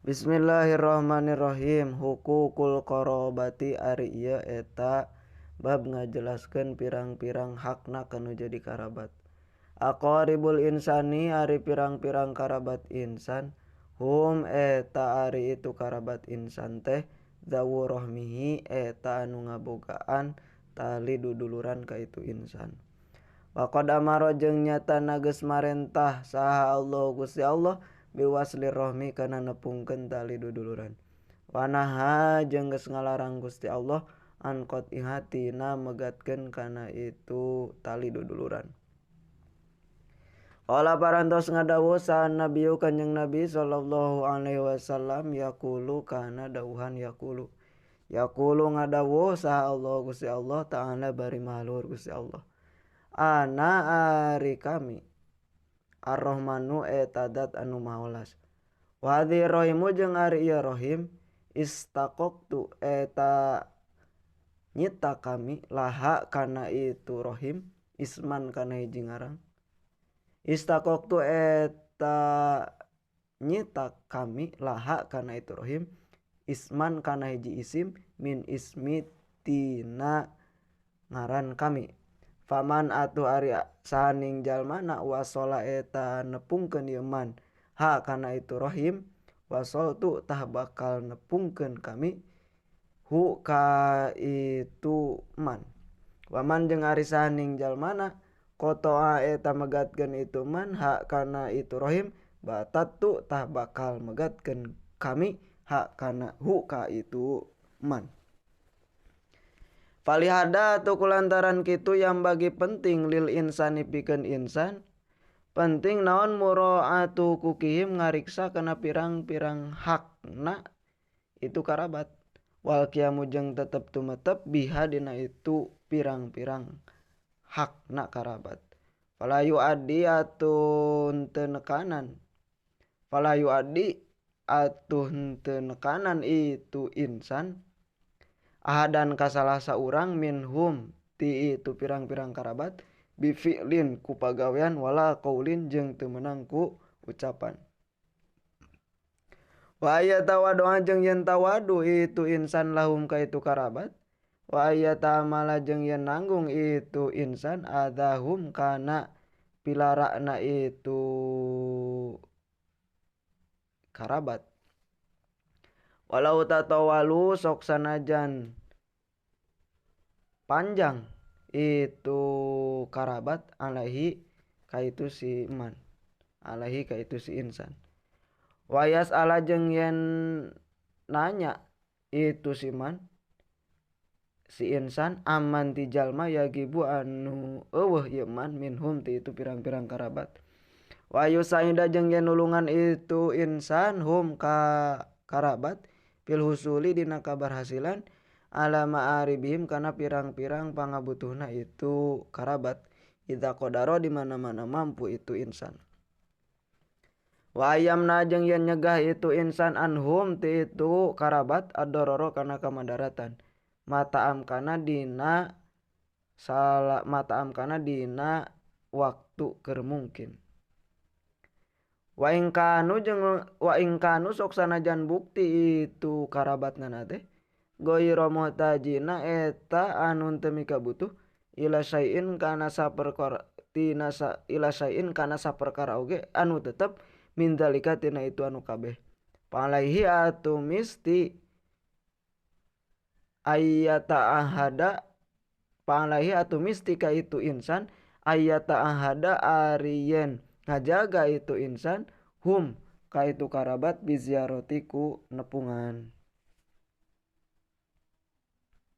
Bismillahirrahmanirrahim. Hukukul qarabati ari ieu eta bab ngajelaskeun pirang-pirang hakna kanu jadi karabat. Aqrabul insani ari pirang-pirang karabat insan, hum eta ari itu karabat insan teh zawu rahmihi eta anu ngabogaan tali duduluran ka itu insan. Wa qad amara jeung nyatana geus marentah saha Allah Gusti Allah biwaslir rohmi kana nepungkeun tali duduluran. Wanaha jeung geus ngalarang Gusti Allah an qatihatina megatkeun kana itu tali duduluran. Qala parantos ngadawuh saha Nabiyu Kanjeng Nabi sallallahu alaihi wasallam yaqulu kana dawuhan yaqulu. Yaqulu ngadawuh saha Allah Gusti Allah ta'ala bari mahaluhur Gusti Allah. Ana ari kami Ar-Rahmanu eta dat anu mawelas. Wa hadhi rahimu jeung ari ieu rahim istaqaqtu eta nyita kami laha kana itu rahim isman kana hiji ngaran. Istaqaqtu eta nyita kami laha kana itu rahim isman kana hiji isim min ismi tina ngaran kami. Faman atuh ari saning jalmana wasola eta nepungkeun ieu man ha kana itu rahim wasoltu tah bakal nepungkeun kami hu ka itu man. Waman jeung ari saning jalmana qatoa eta megatkeun itu man ha kana itu rahim batatu tah bakal megatkeun kami ha kana hu ka itu man. Falihada tu kulantaran kitu yang bagi penting lil insani pikeun insan penting naon muraatu kukihim ngariksa kana pirang-pirang hakna itu karabat wal qiyamu jeung tetep tumetep biha dina itu pirang-pirang hakna karabat. Falayu addi atun teu nekanan falayu addi atuh teu nekanan itu insan ahadan ka salah saurang minhum ti itu pirang-pirang karabat bifi'lin ku pagawean wala qaulin jeung teu meunang ku ucapan. Wa ayatawadu jeung yen tawadu itu insan lahum ka itu karabat wa ayatamala jeung yen nanggung itu insan adahum kana pilarana itu karabat. Walau tatawalu sok sanajan panjang itu karabat alaihi ka itu si man alaihi ka itu si insan. Wayas ala jeung yen nanya itu si man si insan aman ti jalma yagibu anu eueuh ieu man minhum ti itu pirang-pirang karabat. Wa yusaida jeung yen nulungan itu insan hum ka karabat fil husuli dina kaberhasilan ala ma'aribihim kana pirang-pirang pangabutuhna itu karabat idza qadara di mana-mana mampu itu insan. Wa ayyamna jeung yen nyegah itu insan anhum ti itu karabat ad-darara kana kamadaratan mataam kana dina waktu keur mungkin. Wa ingkanu sok sanajan bukti itu karabatna teh ghairu muhtajina eta anu teu mika butuh ila syai'in kana saperkara oge anu tetep min dzalika tina itu anu kabeh. Palaihi atu misti ka itu insan ayata ahada ariyen ngajaga itu insan hum ka itu karabat biziaratiku nepungan.